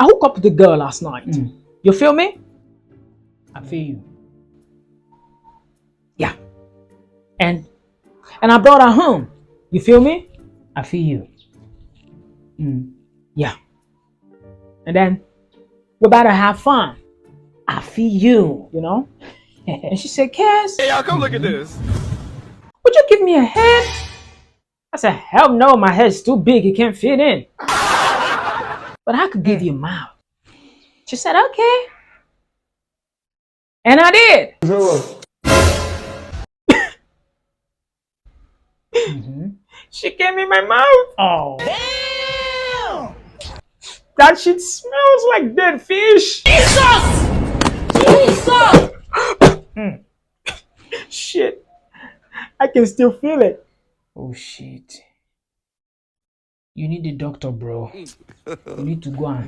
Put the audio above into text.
I hooked up with the girl last night. You feel me? I feel you. Yeah. And I brought her home. You feel me? I feel you. Yeah. And then we're about to have fun. I feel you. You know? And she said, Cass, Hey, y'all, come look at this. would you give me a head? I said, hell no, my head's too big, it can't fit in. But I could give you a mouth. She said, okay. And I did. She gave me my mouth. Oh. Damn! That shit smells like dead fish. Shit. I can still feel it. Oh shit. You need a doctor, bro. You need to go and